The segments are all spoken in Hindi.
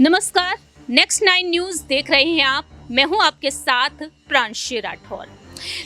नमस्कार, नेक्स्ट 9 न्यूज देख रहे हैं आप। मैं हूं आपके साथ प्रांशी राठौर।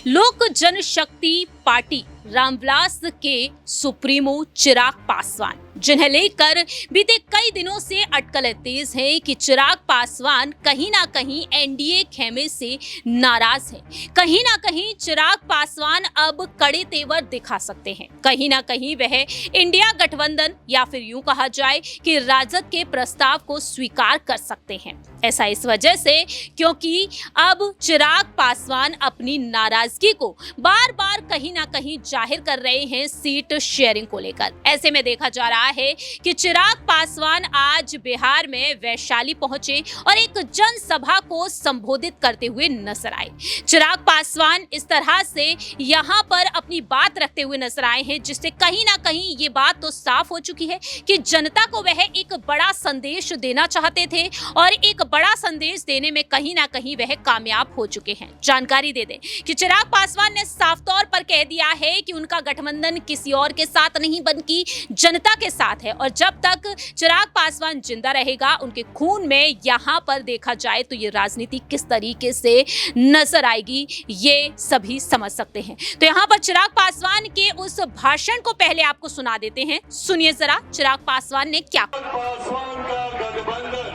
लोक जनशक्ति पार्टी रामविलास के सुप्रीमो चिराग पासवान, जिन्हें लेकर बीते कई दिनों से अटकलें तेज है कि चिराग पासवान कहीं ना कहीं एनडीए खेमे से नाराज हैं। कहीं ना कहीं चिराग पासवान अब कड़े तेवर दिखा सकते हैं। कहीं ना कहीं वह इंडिया गठबंधन या फिर यूं कहा जाए कि राजद के प्रस्ताव को स्वीकार कर सकते हैं। ऐसा इस वजह से क्योंकि अब चिराग पासवान अपनी नाराजगी को बार बार कहीं ना कहीं जाहिर कर रहे हैं सीट शेयरिंग को लेकर। ऐसे में देखा जा रहा है कि चिराग पासवान आज बिहार में वैशाली पहुंचे और एक जनसभा को संबोधित करते हुए नजर आए। चिराग पासवान इस तरह से यहां पर अपनी बात रखते हुए नजर आए हैं, जिससे कहीं ना कहीं ये बात तो साफ हो चुकी है कि जनता को वह एक बड़ा संदेश देना चाहते थे और एक बड़ा संदेश देने में कहीं ना कहीं वह कामयाब हो चुके हैं। जानकारी दे दें कि चिराग पासवान ने साफ तौर पर कह दिया है कि उनका गठबंधन किसी और के साथ नहीं बल्कि जनता के साथ है और जब तक चिराग पासवान जिंदा रहेगा उनके खून में यहां पर देखा जाए तो ये राजनीति किस तरीके से नजर आएगी ये सभी समझ सकते हैं। तो यहां पर चिराग पासवान के उस भाषण को पहले आपको सुना देते हैं। सुनिए जरा चिराग पासवान ने क्या पासवान का गठबंधन,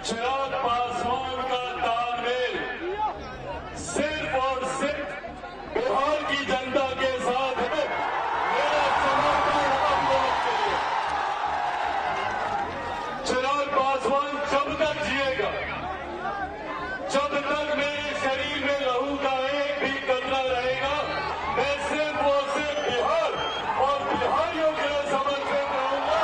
चिराग पासवान का तालमेल सिर्फ और सिर्फ बिहार की जनता के साथ है। मेरा समर्थन हम लोग के लिए। चिराग पासवान जब तक जिएगा, जब तक मेरे शरीर में लहू का एक भी कतरा रहेगा, मैं सिर्फ और सिर्फ बिहार और बिहारियों के लिए समर्पित रहूंगा।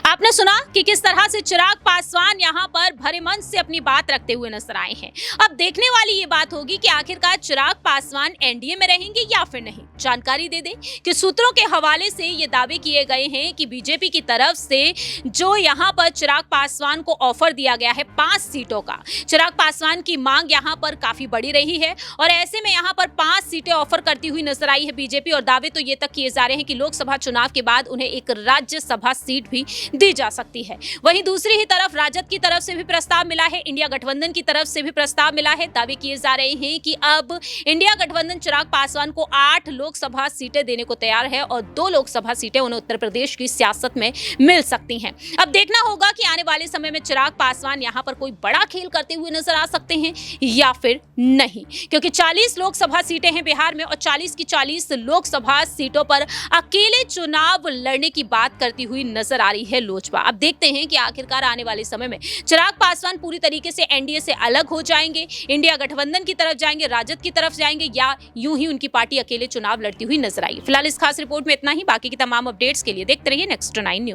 आपने सुना कि किस तरह से चिराग पासवान यहां पर भरे मन से अपनी बात रखते हुए नजर आए हैं। अब देखने वाली ये बात होगी कि आखिरकार चिराग पासवान एनडीए में रहेंगे या फिर नहीं। जानकारी दे दें कि सूत्रों के हवाले से ये दावे किए गए हैं कि बीजेपी की तरफ से जो यहां पर चिराग पासवान को ऑफर दिया गया है 5 सीटों का, चिराग पासवान की मांग यहां पर काफी बड़ी रही है और ऐसे में यहां पर 5 सीटें ऑफर करती हुई नजर आई है बीजेपी। और दावे तो ये तक किए जा रहे हैं कि लोकसभा चुनाव के बाद उन्हें एक राज्यसभा सीट भी दी जा सकती है। वहीं दूसरी ही तरफ राजद की तरफ से भी प्रस्ताव मिला है, इंडिया गठबंधन की तरफ से भी प्रस्ताव मिला है। दावे किए जा रहे हैं कि अब इंडिया गठबंधन चिराग पासवान को 8 लोकसभा सीटें देने को तैयार है और 2 लोकसभा सीटें उन्हें उत्तर प्रदेश की सियासत में मिल सकती हैं। अब देखना होगा कि आने वाले समय में चिराग पासवान यहां पर कोई बड़ा खेल करते हुए नजर आ सकते हैं या फिर नहीं, क्योंकि 40 लोकसभा सीटें हैं बिहार में और 40 की 40 लोकसभा सीटों पर अकेले चुनाव लड़ने की बात करती हुई नजर आ रही है लोजपा। अब देखते हैं कि आखिरकार आने वाले समय में चिराग पासवान पूरी तरीके से एनडीए से अलग हो जाएंगे, इंडिया गठबंधन की तरफ जाएंगे, राजद की तरफ जाएंगे या यूं ही उनकी पार्टी अकेले चुनाव लड़ती हुई नजर आई। फिलहाल इस खास रिपोर्ट में इतना ही। बाकी की तमाम अपडेट्स के लिए देखते रहिए नेक्स्ट 9 न्यूज।